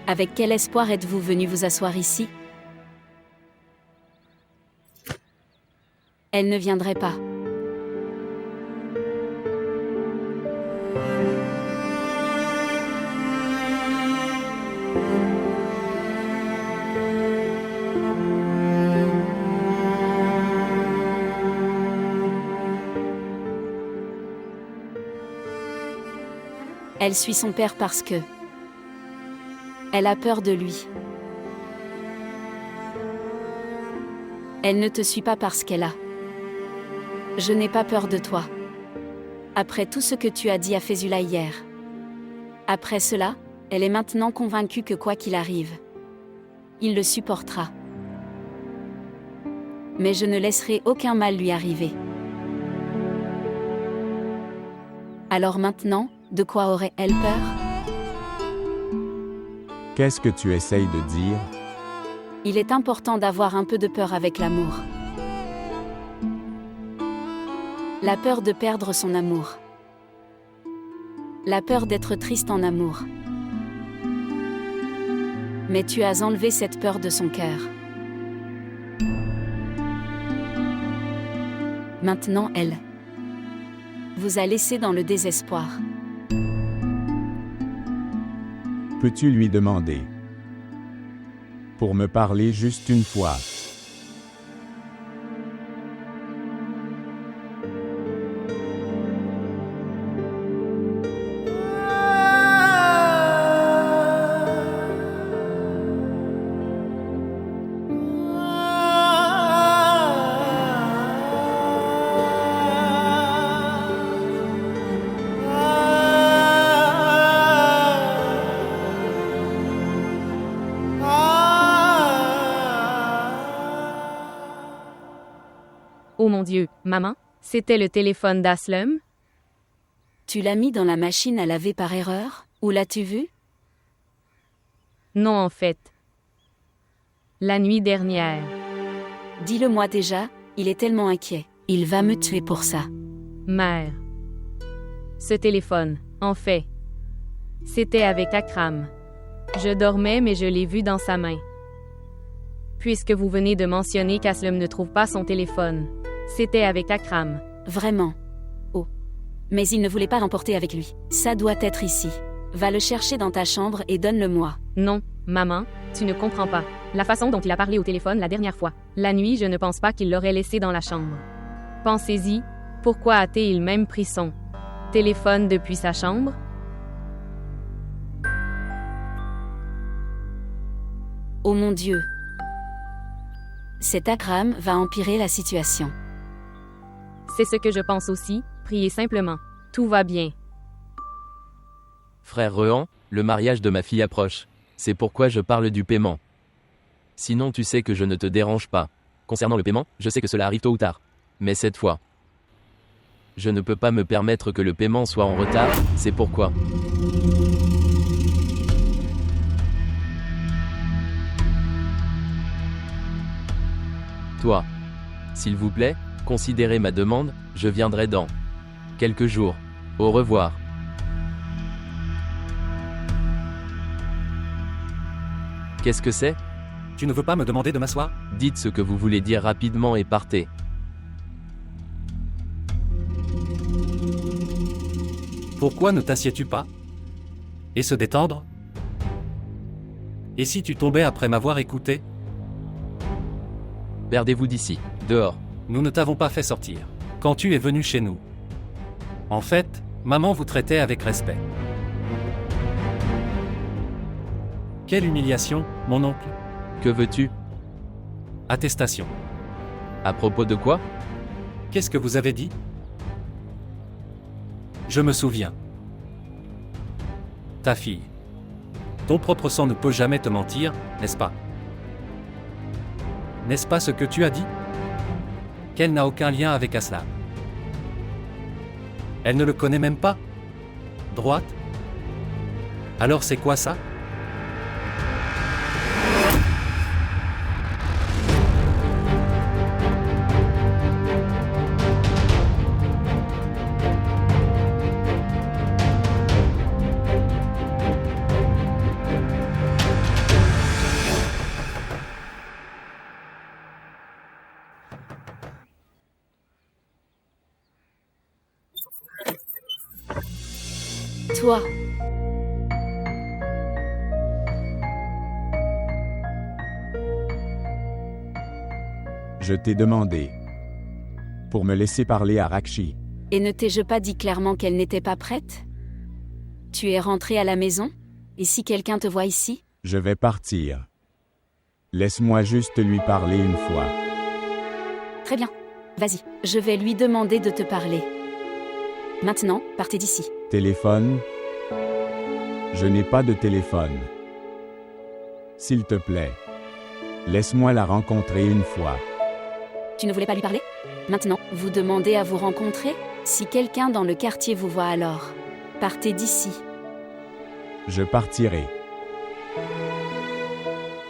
Avec quel espoir êtes-vous venu vous asseoir ici? Elle ne viendrait pas. Elle suit son père parce que elle a peur de lui. Elle ne te suit pas parce qu'elle a. Je n'ai pas peur de toi. Après tout ce que tu as dit à Fésula hier. Après cela, elle est maintenant convaincue que quoi qu'il arrive, il le supportera. Mais je ne laisserai aucun mal lui arriver. Alors maintenant, de quoi aurait-elle peur? Qu'est-ce que tu essayes de dire? Il est important d'avoir un peu de peur avec l'amour. La peur de perdre son amour. La peur d'être triste en amour. Mais tu as enlevé cette peur de son cœur. Maintenant elle vous a laissé dans le désespoir. Peux-tu lui demander? Pour me parler juste une fois. Oh mon Dieu, maman, c'était le téléphone d'Aslem? Tu l'as mis dans la machine à laver par erreur? Où l'as-tu vu? Non en fait. La nuit dernière. Dis-le-moi déjà, il est tellement inquiet. Il va me tuer pour ça. Mère. Ce téléphone, en fait. C'était avec Akram. Je dormais mais je l'ai vu dans sa main. Puisque vous venez de mentionner qu'Aslem ne trouve pas son téléphone. C'était avec Akram. Vraiment. Oh. Mais il ne voulait pas l'emporter avec lui. Ça doit être ici. Va le chercher dans ta chambre et donne-le-moi. Non, maman, tu ne comprends pas. La façon dont il a parlé au téléphone la dernière fois. La nuit, je ne pense pas qu'il l'aurait laissé dans la chambre. Pensez-y, pourquoi a-t-il même pris son téléphone depuis sa chambre? Oh mon Dieu. Cet Akram va empirer la situation. C'est ce que je pense aussi, priez simplement. Tout va bien. Frère Rehan, le mariage de ma fille approche. C'est pourquoi je parle du paiement. Sinon tu sais que je ne te dérange pas. Concernant le paiement, je sais que cela arrive tôt ou tard. Mais cette fois, je ne peux pas me permettre que le paiement soit en retard, c'est pourquoi. Toi, s'il vous plaît, considérez ma demande, je viendrai dans quelques jours. Au revoir. Qu'est-ce que c'est? Tu ne veux pas me demander de m'asseoir? Dites ce que vous voulez dire rapidement et partez. Pourquoi ne t'assieds-tu pas? Et se détendre? Et si tu tombais après m'avoir écouté? Perdez-vous d'ici, dehors. Nous ne t'avons pas fait sortir. Quand tu es venu chez nous. En fait, maman vous traitait avec respect. Quelle humiliation, mon oncle. Que veux-tu? Attestation. À propos de quoi? Qu'est-ce que vous avez dit? Je me souviens. Ta fille. Ton propre sang ne peut jamais te mentir, n'est-ce pas? N'est-ce pas ce que tu as dit? Qu'elle n'a aucun lien avec Aslam. Elle ne le connaît même pas? Droite? Alors c'est quoi ça? Toi. Je t'ai demandé. Pour me laisser parler à Rakshi. Et ne t'ai-je pas dit clairement qu'elle n'était pas prête? Tu es rentré à la maison? Et si quelqu'un te voit ici? Je vais partir. Laisse-moi juste lui parler une fois. Très bien. Vas-y, je vais lui demander de te parler. Maintenant, partez d'ici. Téléphone? Je n'ai pas de téléphone. S'il te plaît. Laisse-moi la rencontrer une fois. Tu ne voulais pas lui parler? Maintenant, vous demandez à vous rencontrer? Si quelqu'un dans le quartier vous voit alors, partez d'ici. Je partirai.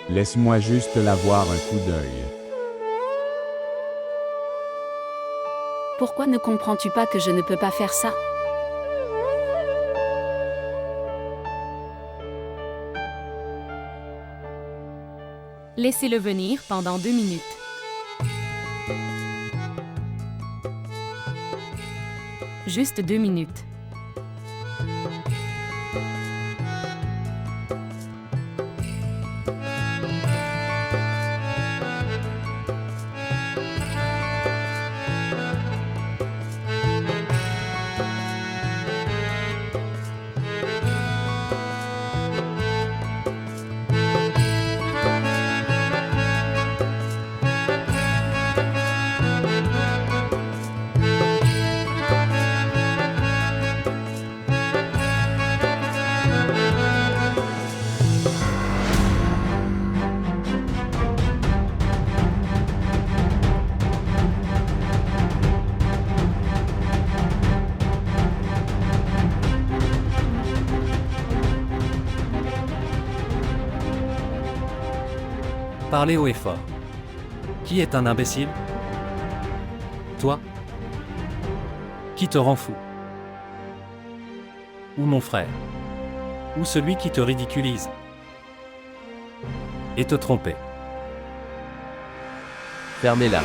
Laisse-moi juste la voir un coup d'œil. Pourquoi ne comprends-tu pas que je ne peux pas faire ça? Laissez-le venir pendant 2 minutes. Juste 2 minutes. Parlez haut et fort. Qui est un imbécile? Toi? Qui te rend fou? Ou mon frère? Ou celui qui te ridiculise? Et te tromper. Fermez-la.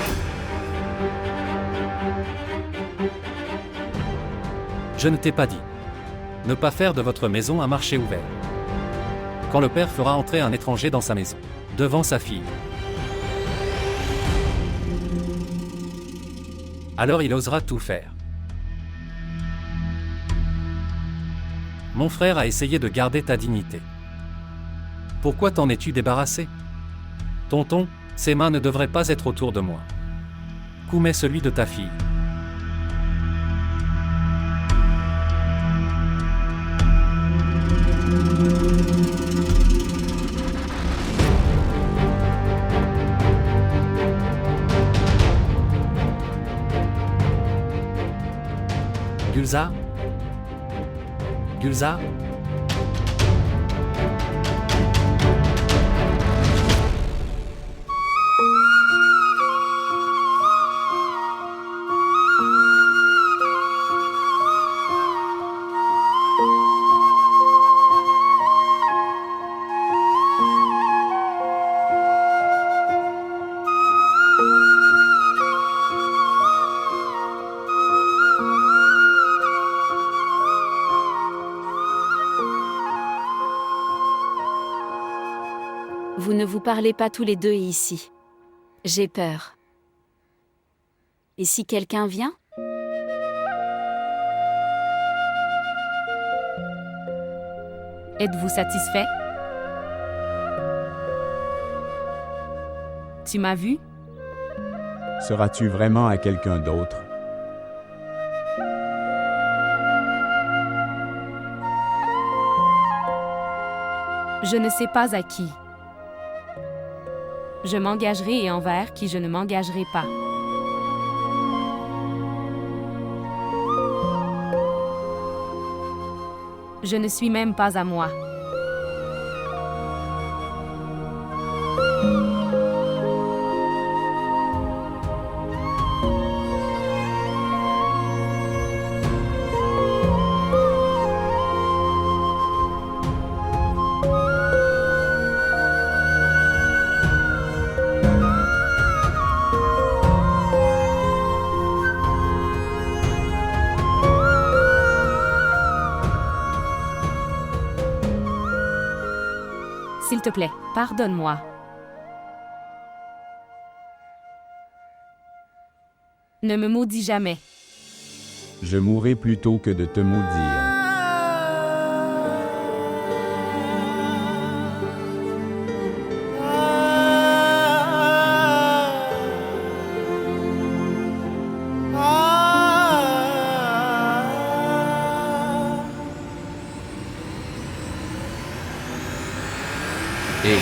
Je ne t'ai pas dit. Ne pas faire de votre maison un marché ouvert. Quand le père fera entrer un étranger dans sa maison, devant sa fille, alors il osera tout faire. Mon frère a essayé de garder ta dignité. Pourquoi t'en es-tu débarrassé? Tonton, ses mains ne devraient pas être autour de moi. Où met celui de ta fille? Gulzar? Gulzar? Vous ne vous parlez pas tous les deux ici. J'ai peur. Et si quelqu'un vient? Êtes-vous satisfait? Tu m'as vu? Seras-tu vraiment à quelqu'un d'autre? Je ne sais pas à qui. Je m'engagerai et envers qui je ne m'engagerai pas. Je ne suis même pas à moi. S'il te plaît, pardonne-moi. Ne me maudis jamais. Je mourrai plutôt que de te maudire. Et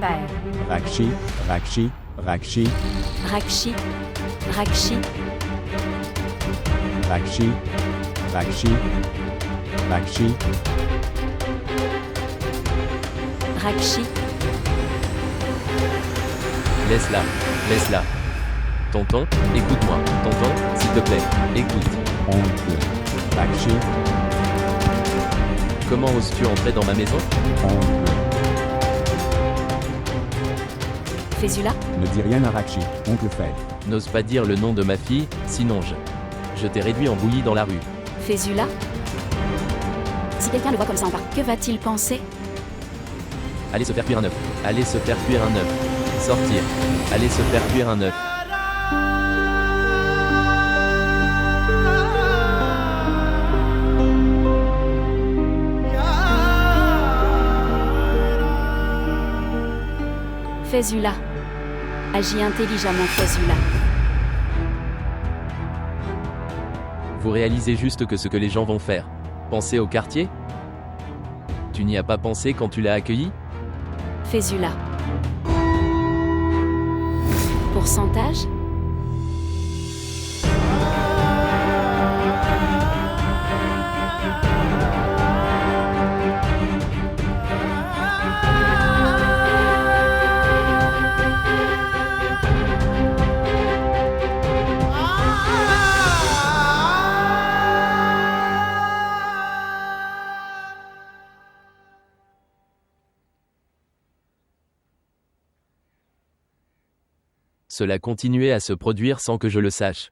Père, Rakshi, Rakshi, Rakshi, Rakshi, Rakshi, Rakshi, Rakshi, Rakshi, Rakshi, laisse-la, laisse-la. Tonton, écoute-moi. Tonton, s'il te plaît, écoute. oncle, Rakshi, Comment oses-tu entrer dans ma maison? oncle. Fésula, Ne dis rien à Rakshi, oncle Fed. N'ose pas dire le nom de ma fille, sinon je t'ai réduit en bouillie dans la rue. Fésula. Si quelqu'un le voit comme ça en parc, que va-t-il penser? Allez se faire cuire un œuf. Allez se faire cuire un œuf. Sortir. Allez se faire cuire un œuf. Fésula. Agis intelligemment, Fésula. Vous réalisez juste que ce que les gens vont faire. Penser au quartier? Tu n'y as pas pensé quand tu l'as accueilli? Fésula. Pourcentage? Cela continuait à se produire sans que je le sache.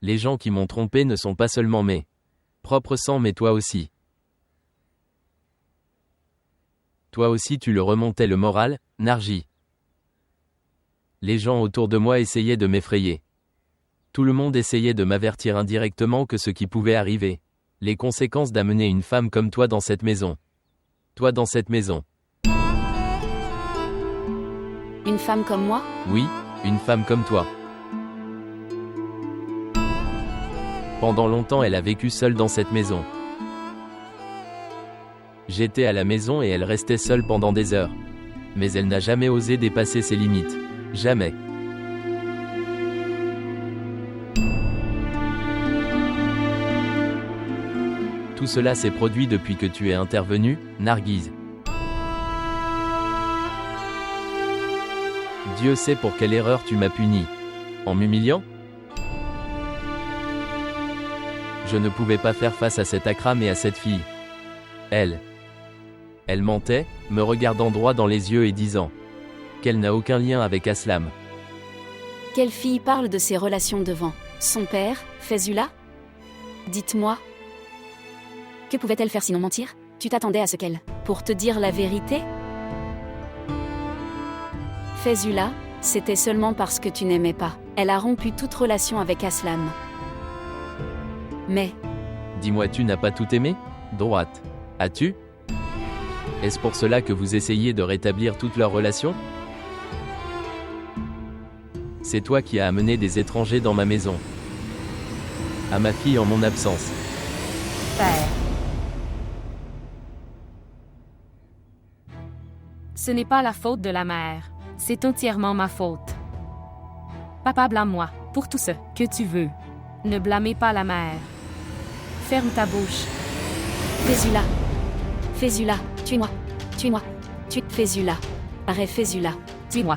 Les gens qui m'ont trompé ne sont pas seulement mes propres sangs mais toi aussi. Toi aussi tu le remontais le moral, Narji. Les gens autour de moi essayaient de m'effrayer. Tout le monde essayait de m'avertir indirectement que ce qui pouvait arriver. Les conséquences d'amener une femme comme toi dans cette maison. Toi dans cette maison. Une femme comme moi? Oui, une femme comme toi. Pendant longtemps elle a vécu seule dans cette maison. J'étais à la maison et elle restait seule pendant des heures. Mais elle n'a jamais osé dépasser ses limites. Jamais. Tout cela s'est produit depuis que tu es intervenu, Narguise. Dieu sait pour quelle erreur tu m'as puni. En m'humiliant? Je ne pouvais pas faire face à cet Akram et à cette fille. Elle mentait, me regardant droit dans les yeux et disant qu'elle n'a aucun lien avec Aslam. Quelle fille parle de ses relations devant son père, Fésula? Dites-moi. Que pouvait-elle faire sinon mentir? Tu t'attendais à ce qu'elle, pour te dire la vérité? Fésula, c'était seulement parce que tu n'aimais pas. Elle a rompu toute relation avec Aslam. Mais, Dis-moi, tu n'as pas tout aimé? Droite. As-tu? Est-ce pour cela que vous essayez de rétablir toute leur relation? C'est toi qui as amené des étrangers dans ma maison. À ma fille en mon absence. Père. Ce n'est pas la faute de la mère. C'est entièrement ma faute. Papa, blâme-moi pour tout ce que tu veux. Ne blâmez pas la mère. Ferme ta bouche. Fésula. Fésula, tue-moi. Tue-moi. Tue Fésula. Arrête Fésula. Tue-moi.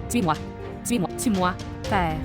Tue-moi. Tue-moi. Tue-moi, Père.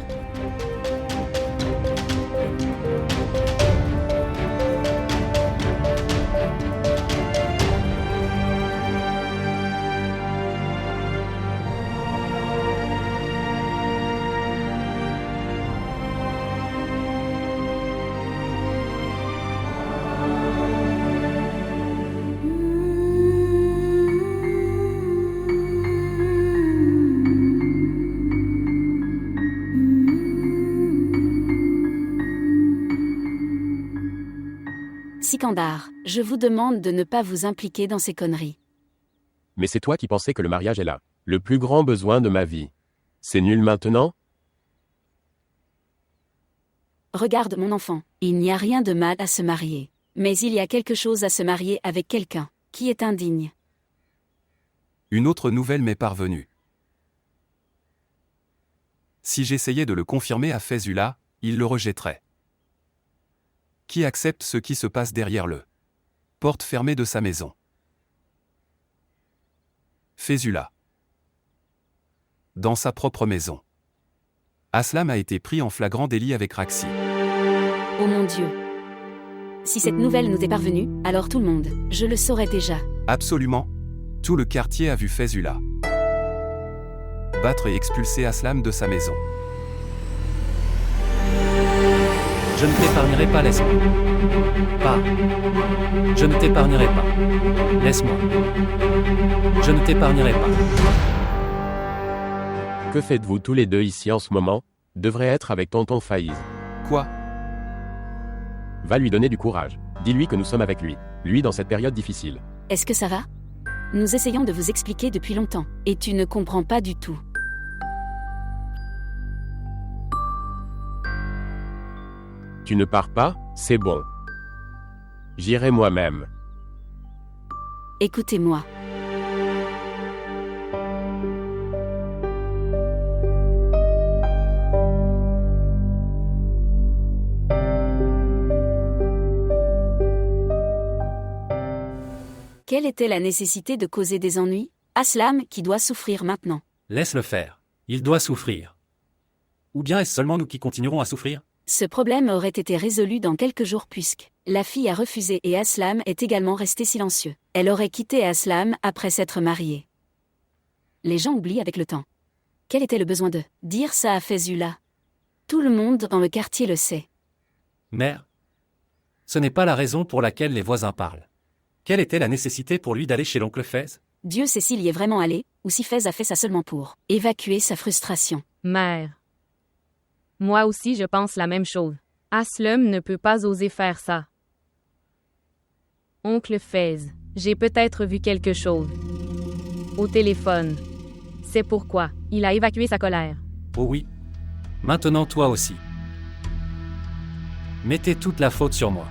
Sikandar, je vous demande de ne pas vous impliquer dans ces conneries. Mais c'est toi qui pensais que le mariage est là. Le plus grand besoin de ma vie. C'est nul maintenant? Regarde mon enfant, il n'y a rien de mal à se marier. Mais il y a quelque chose à se marier avec quelqu'un qui est indigne. Une autre nouvelle m'est parvenue. Si j'essayais de le confirmer à Fezula, il le rejetterait. Qui accepte ce qui se passe derrière le porte fermée de sa maison? Fezula. Dans sa propre maison. Aslam a été pris en flagrant délit avec Raxi. Oh mon Dieu. Si cette nouvelle nous est parvenue, alors tout le monde, je le saurais déjà. Absolument. Tout le quartier a vu Fezula battre et expulser Aslam de sa maison. Je ne t'épargnerai pas, laisse-moi. Pas. Je ne t'épargnerai pas. Laisse-moi. Je ne t'épargnerai pas. Que faites-vous tous les deux ici en ce moment? Devrait être avec tonton Faïz. Quoi? Va lui donner du courage. Dis-lui que nous sommes avec lui. Lui dans cette période difficile. Est-ce que ça va? Nous essayons de vous expliquer depuis longtemps, et tu ne comprends pas du tout. Tu ne pars pas? C'est bon. J'irai moi-même. Écoutez-moi. Quelle était la nécessité de causer des ennuis? Aslam qui doit souffrir maintenant. Laisse-le faire. Il doit souffrir. Ou bien est-ce seulement nous qui continuerons à souffrir? Ce problème aurait été résolu dans quelques jours puisque la fille a refusé et Aslam est également resté silencieux. Elle aurait quitté Aslam après s'être mariée. Les gens oublient avec le temps. Quel était le besoin de dire ça à Fezula? Tout le monde dans le quartier le sait. Mère, ce n'est pas la raison pour laquelle les voisins parlent. Quelle était la nécessité pour lui d'aller chez l'oncle Fez? Dieu sait s'il y est vraiment allé, ou si Fez a fait ça seulement pour évacuer sa frustration. Mère. Moi aussi je pense la même chose. Aslam ne peut pas oser faire ça. Oncle Fez, j'ai peut-être vu quelque chose. Au téléphone. C'est pourquoi il a évacué sa colère. Oh oui. Maintenant toi aussi. Mettez toute la faute sur moi.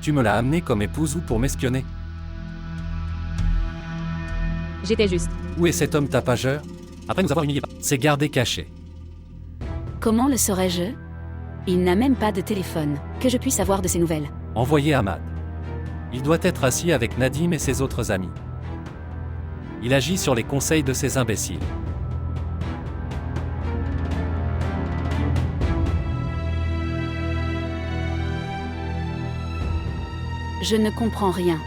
Tu me l'as amené comme épouse ou pour m'espionner? J'étais juste. Où est cet homme tapageur? Après nous avoir humiliés, c'est gardé caché. Comment le saurais-je? Il n'a même pas de téléphone, que je puisse avoir de ses nouvelles. Envoyé Ahmad. Il doit être assis avec Nadim et ses autres amis. Il agit sur les conseils de ces imbéciles. Je ne comprends rien.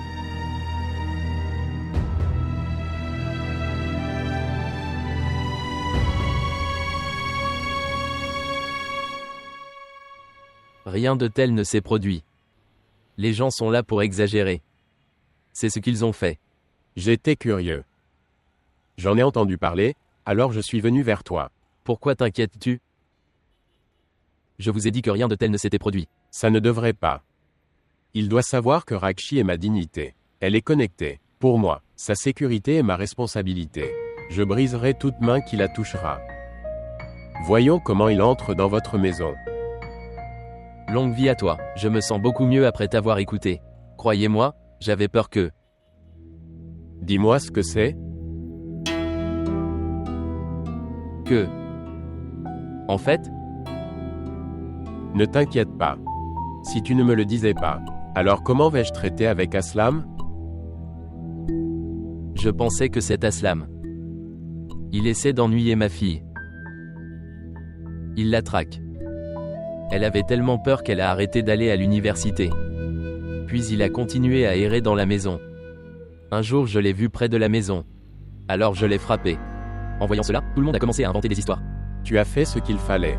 Rien de tel ne s'est produit. Les gens sont là pour exagérer. C'est ce qu'ils ont fait. J'étais curieux. J'en ai entendu parler, alors je suis venu vers toi. Pourquoi t'inquiètes-tu? Je vous ai dit que rien de tel ne s'était produit. Ça ne devrait pas. Il doit savoir que Rakshi est ma dignité. Elle est connectée. Pour moi, sa sécurité est ma responsabilité. Je briserai toute main qui la touchera. Voyons comment il entre dans votre maison. Longue vie à toi, je me sens beaucoup mieux après t'avoir écouté. Croyez-moi, j'avais peur que... Dis-moi ce que c'est. Que... En fait, Ne t'inquiète pas. Si tu ne me le disais pas, alors comment vais-je traiter avec Aslam? je pensais que cet Aslam. Il essaie d'ennuyer ma fille. Il la traque. Elle avait tellement peur qu'elle a arrêté d'aller à l'université. Puis il a continué à errer dans la maison. Un jour je l'ai vu près de la maison. Alors je l'ai frappé. En voyant cela, tout le monde a commencé à inventer des histoires. Tu as fait ce qu'il fallait.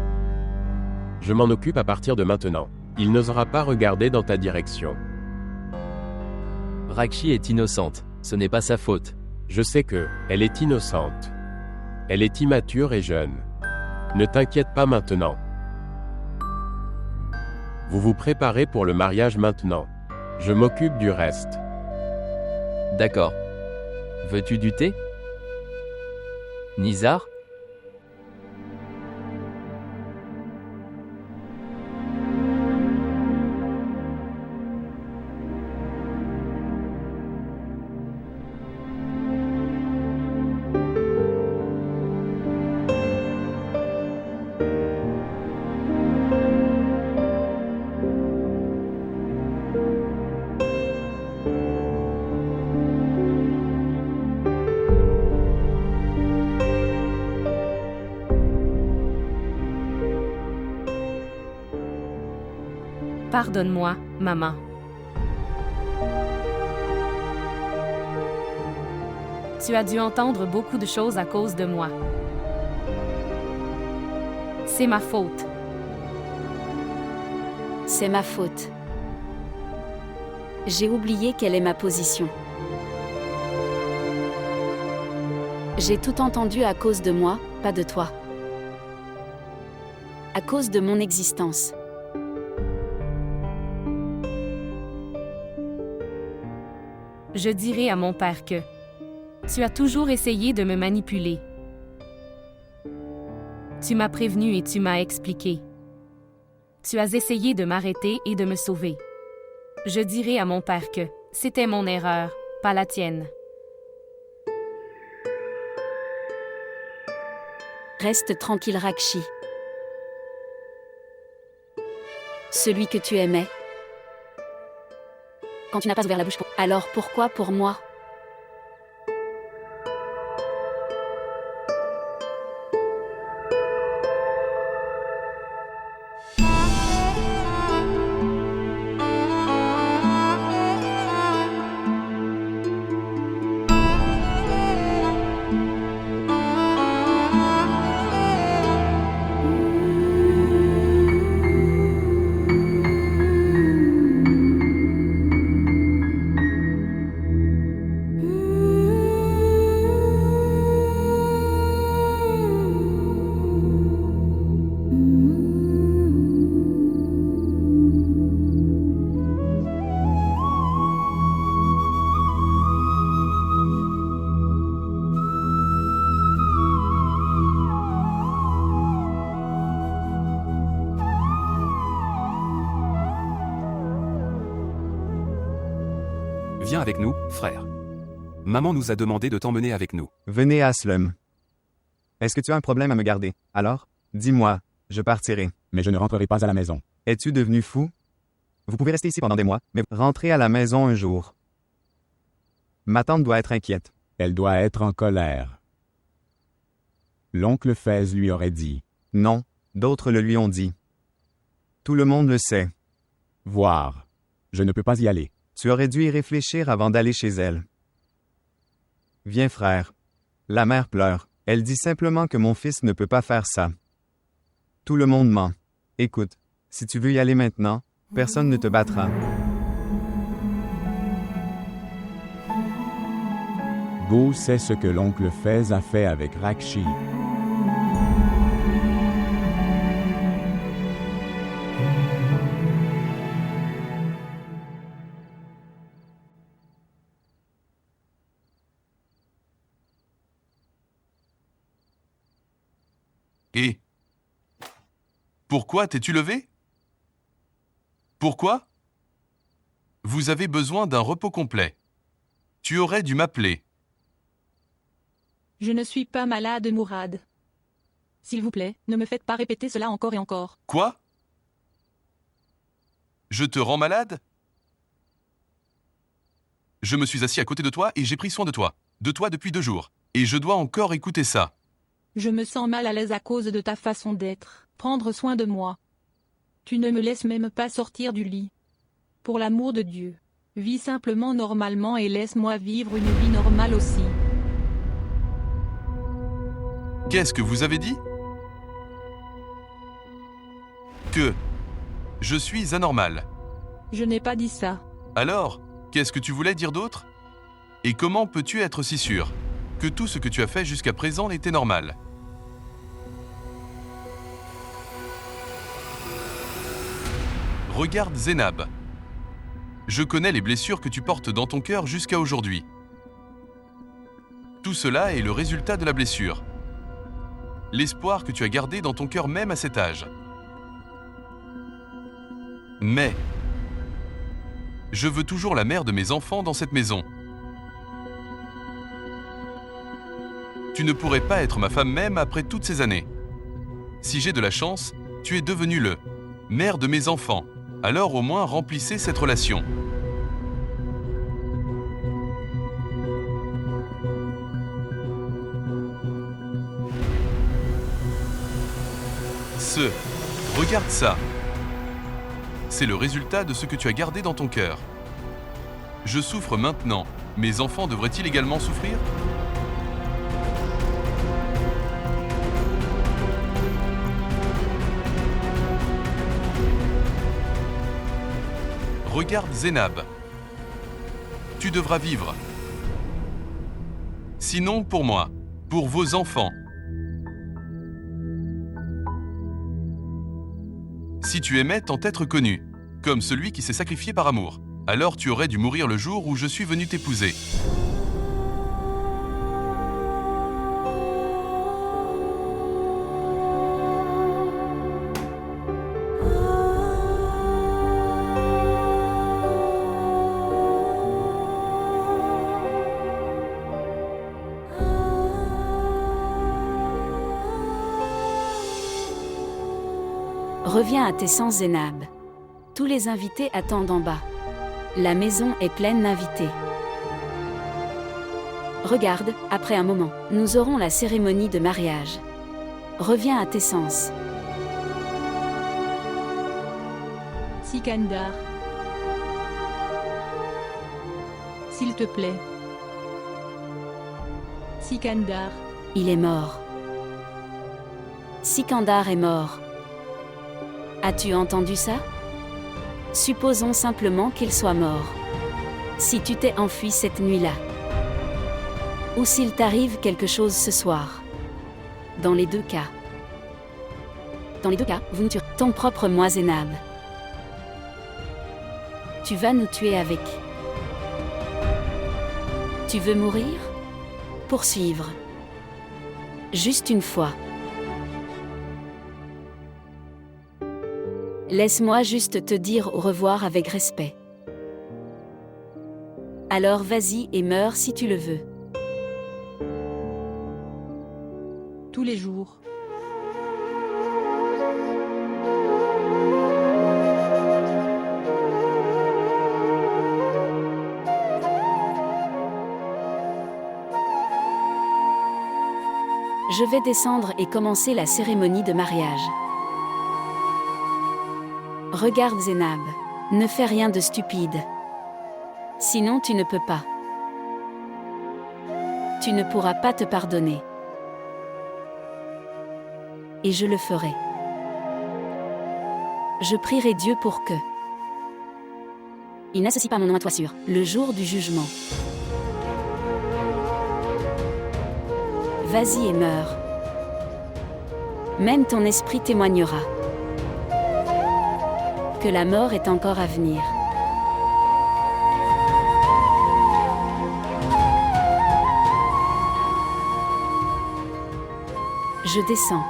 Je m'en occupe à partir de maintenant. Il n'osera pas regarder dans ta direction. Rakshi est innocente, ce n'est pas sa faute. Je sais que, elle est innocente. Elle est immature et jeune. Ne t'inquiète pas maintenant. Vous vous préparez pour le mariage maintenant. Je m'occupe du reste. D'accord. Veux-tu du thé? Nizar? Pardonne-moi, maman. Tu as dû entendre beaucoup de choses à cause de moi. C'est ma faute. C'est ma faute. J'ai oublié quelle est ma position. J'ai tout entendu à cause de moi, pas de toi. À cause de mon existence. Je dirai à mon père que tu as toujours essayé de me manipuler. Tu m'as prévenu et tu m'as expliqué. Tu as essayé de m'arrêter et de me sauver. Je dirai à mon père que c'était mon erreur, pas la tienne. Reste tranquille, Rakshi. Celui que tu aimais. Quand tu n'as pas ouvert la bouche pour... Alors pourquoi pour moi? Viens avec nous, frère. Maman nous a demandé de t'emmener avec nous. Venez à Slum. Est-ce que tu as un problème à me garder? Alors, dis-moi, je partirai. Mais je ne rentrerai pas à la maison. Es-tu devenu fou? Vous pouvez rester ici pendant des mois, mais rentrez à la maison un jour. Ma tante doit être inquiète. Elle doit être en colère. L'oncle Fez lui aurait dit. Non, d'autres le lui ont dit. Tout le monde le sait. Voir. Je ne peux pas y aller. Tu aurais dû y réfléchir avant d'aller chez elle. Viens, frère. La mère pleure. Elle dit simplement que mon fils ne peut pas faire ça. Tout le monde ment. Écoute, si tu veux y aller maintenant, personne ne te battra. Go sait ce que l'oncle Fez a fait avec Rakshi. Et pourquoi t'es-tu levé? Pourquoi? Vous avez besoin d'un repos complet. Tu aurais dû m'appeler. Je ne suis pas malade, Mourad. S'il vous plaît, ne me faites pas répéter cela encore et encore. Quoi? Je te rends malade? Je me suis assis à côté de toi et j'ai pris soin de toi. De toi depuis 2 jours. Et je dois encore écouter ça. Je me sens mal à l'aise à cause de ta façon d'être. Prendre soin de moi. Tu ne me laisses même pas sortir du lit. Pour l'amour de Dieu, vis simplement normalement et laisse-moi vivre une vie normale aussi. Qu'est-ce que vous avez dit? Que je suis anormal. Je n'ai pas dit ça. Alors, qu'est-ce que tu voulais dire d'autre? Et comment peux-tu être si sûr que tout ce que tu as fait jusqu'à présent était normal? Regarde Zénab. Je connais les blessures que tu portes dans ton cœur jusqu'à aujourd'hui. Tout cela est le résultat de la blessure. L'espoir que tu as gardé dans ton cœur même à cet âge. Mais je veux toujours la mère de mes enfants dans cette maison. Tu ne pourrais pas être ma femme même après toutes ces années. Si j'ai de la chance, tu es devenue le mère de mes enfants. Alors au moins remplissez cette relation. Regarde ça. C'est le résultat de ce que tu as gardé dans ton cœur. Je souffre maintenant. Mes enfants devraient-ils également souffrir ? Regarde Zénab. Tu devras vivre. Sinon pour moi, pour vos enfants. Si tu aimais tant être connu, comme celui qui s'est sacrifié par amour, alors tu aurais dû mourir le jour où je suis venu t'épouser. Reviens à tes sens, Zénab. Tous les invités attendent en bas. La maison est pleine d'invités. Regarde, après un moment, nous aurons la cérémonie de mariage. Reviens à tes sens. Sikandar. S'il te plaît. Sikandar. Il est mort. Sikandar est mort. As-tu entendu ça ? Supposons simplement qu'il soit mort. Si tu t'es enfui cette nuit-là. Ou s'il t'arrive quelque chose ce soir. Dans les deux cas. Vous nous tuerez. Ton propre moi, Zénab. Tu vas nous tuer avec. Tu veux mourir ? Poursuivre. Juste une fois. Laisse-moi juste te dire au revoir avec respect. Alors vas-y et meurs si tu le veux. Tous les jours. Je vais descendre et commencer la cérémonie de mariage. Regarde Zénab, ne fais rien de stupide. Sinon tu ne peux pas. Tu ne pourras pas te pardonner. Et je le ferai. Je prierai Dieu pour que il n'associe pas mon nom à toi sur le jour du jugement. Vas-y et meurs. Même ton esprit témoignera que la mort est encore à venir. Je descends.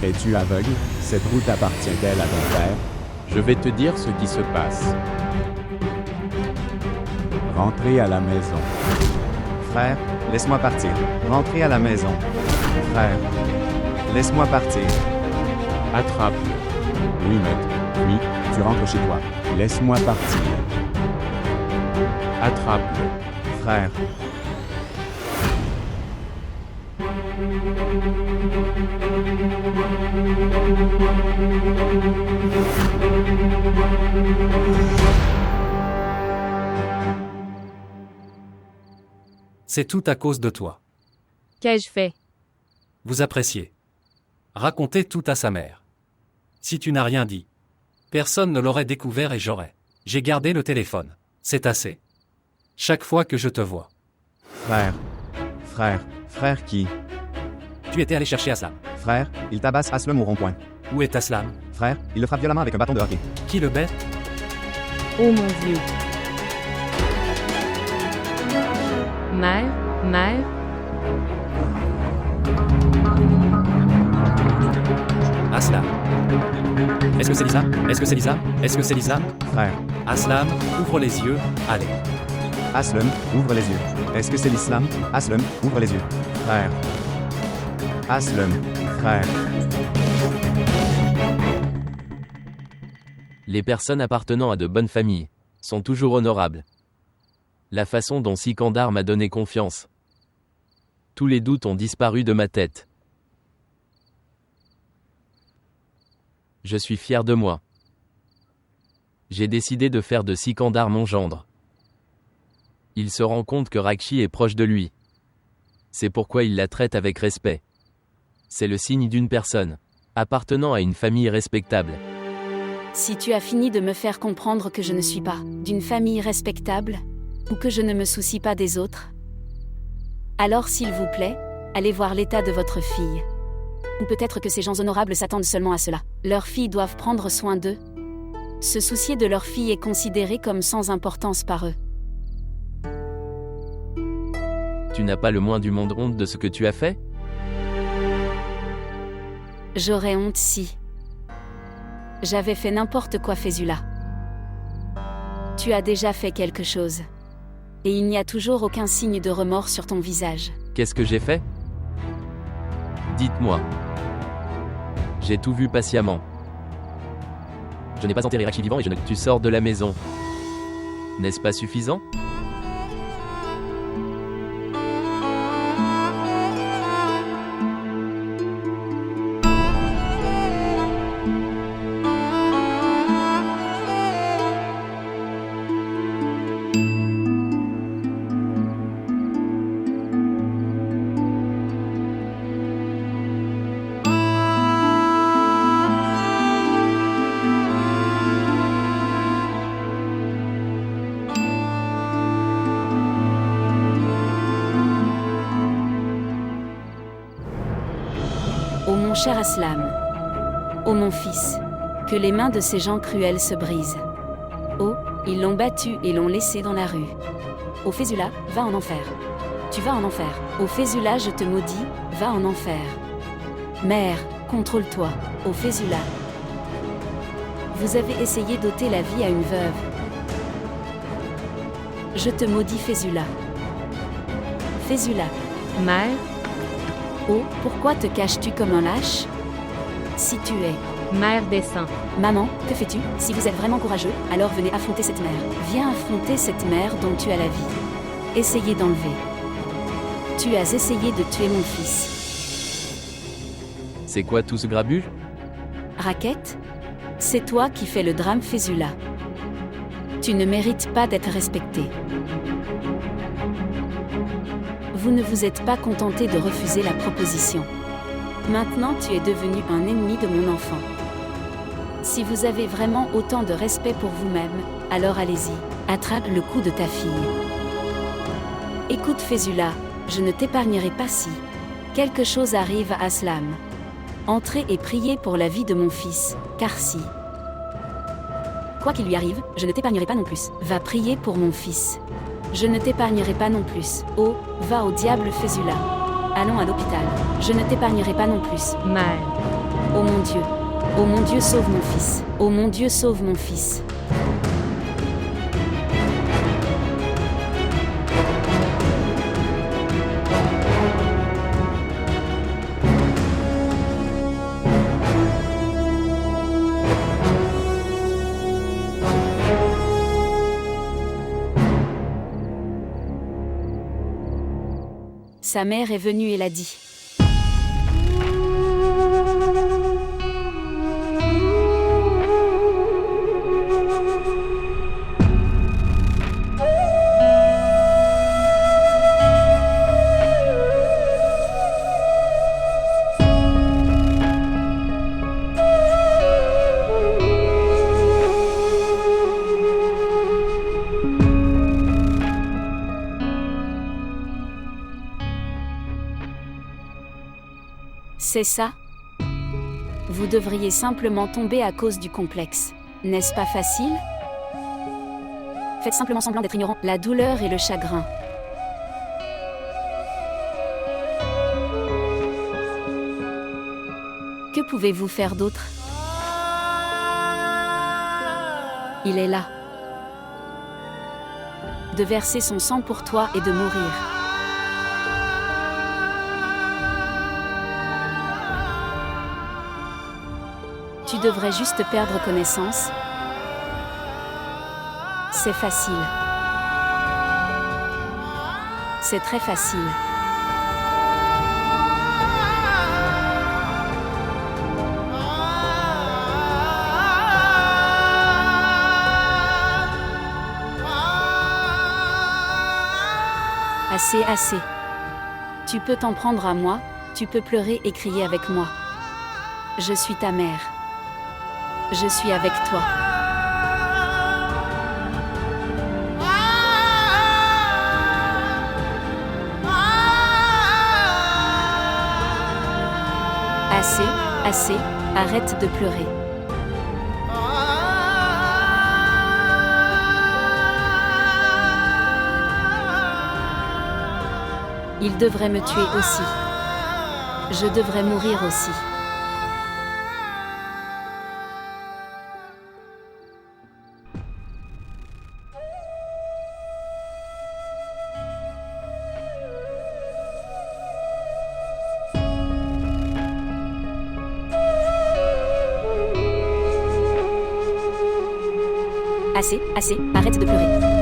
Es-tu aveugle? Cette route appartient-elle à ton père? Je vais te dire ce qui se passe. Rentrez à la maison. Frère, laisse-moi partir. Rentrez à la maison. Frère. Laisse-moi partir. Attrape-le. Oui, maître. Puis, tu rentres chez toi. Laisse-moi partir. Attrape-le. Frère. C'est tout à cause de toi. Qu'ai-je fait? Vous appréciez. Racontez tout à sa mère. Si tu n'as rien dit, personne ne l'aurait découvert et j'aurais. J'ai gardé le téléphone. C'est assez. Chaque fois que je te vois. Frère qui? Tu étais allé chercher Aslam. Frère, il tabasse Aslam au rond-point. Où est Aslam? Frère, il le frappe violemment avec un bâton de hockey. Qui le bête? Oh mon Dieu. Mère? Aslam. Est-ce que c'est Lisa? Est-ce que c'est Lisa? Est-ce que c'est Lisa? Frère. Aslam, ouvre les yeux, allez. Aslam, ouvre les yeux. Est-ce que c'est l'islam? Aslam, ouvre les yeux. Frère. Aslam, frère. Les personnes appartenant à de bonnes familles sont toujours honorables. La façon dont Sikandar m'a donné confiance. Tous les doutes ont disparu de ma tête. Je suis fier de moi. J'ai décidé de faire de Sikandar mon gendre. Il se rend compte que Rakshi est proche de lui. C'est pourquoi il la traite avec respect. C'est le signe d'une personne appartenant à une famille respectable. Si tu as fini de me faire comprendre que je ne suis pas d'une famille respectable, ou que je ne me soucie pas des autres, alors s'il vous plaît, allez voir l'état de votre fille. Ou peut-être que ces gens honorables s'attendent seulement à cela. Leurs filles doivent prendre soin d'eux. Se soucier de leur fille est considéré comme sans importance par eux. Tu n'as pas le moins du monde honte de ce que tu as fait? J'aurais honte si j'avais fait n'importe quoi, Fésula. Tu as déjà fait quelque chose. Et il n'y a toujours aucun signe de remords sur ton visage. Qu'est-ce que j'ai fait? Dites-moi. J'ai tout vu patiemment. Je n'ai pas enterré Rakshi vivant et je ne... Tu sors de la maison. N'est-ce pas suffisant? Ô mon cher Aslam, ô mon fils, que les mains de ces gens cruels se brisent. Oh, ils l'ont battu et l'ont laissé dans la rue. Ô Fésula, va en enfer. Tu vas en enfer. Ô Fésula, je te maudis, va en enfer. Mère, contrôle-toi, ô Fésula. Vous avez essayé d'ôter la vie à une veuve. Je te maudis, Fésula. Fésula. Mère? Oh, pourquoi te caches-tu comme un lâche? Si tu es Mère descend. maman, que fais-tu? Si vous êtes vraiment courageux, alors venez affronter cette mère. Viens affronter cette mère dont tu as la vie. Essayez d'enlever. Tu as essayé de tuer mon fils. C'est quoi tout ce grabuge? Raquette? C'est toi qui fais le drame, Fésula. Tu ne mérites pas d'être respecté. Vous ne vous êtes pas contenté de refuser la proposition. Maintenant tu es devenu un ennemi de mon enfant. Si vous avez vraiment autant de respect pour vous-même, alors allez-y, attrape le cou de ta fille. Écoute Fésula, je ne t'épargnerai pas si quelque chose arrive à Aslam. Entrez et priez pour la vie de mon fils, car si quoi qu'il lui arrive, je ne t'épargnerai pas non plus. Va prier pour mon fils. Je ne t'épargnerai pas non plus. Oh, va au diable Fésula. Allons à l'hôpital. Je ne t'épargnerai pas non plus. Mère. Oh mon Dieu. Oh mon Dieu, sauve mon fils. Oh mon Dieu, sauve mon fils. Sa mère est venue et l'a dit. C'est ça? Vous devriez simplement tomber à cause du complexe. N'est-ce pas facile? Faites simplement semblant d'être ignorant. La douleur et le chagrin. Que pouvez-vous faire d'autre? Il est là. De verser son sang pour toi et de mourir. Tu devrais juste perdre connaissance. C'est facile. C'est très facile. Assez, assez. Tu peux t'en prendre à moi, tu peux pleurer et crier avec moi. Je suis ta mère. Je suis avec toi. Assez, assez, arrête de pleurer. Il devrait me tuer aussi. Je devrais mourir aussi. Assez, assez, arrête de pleurer.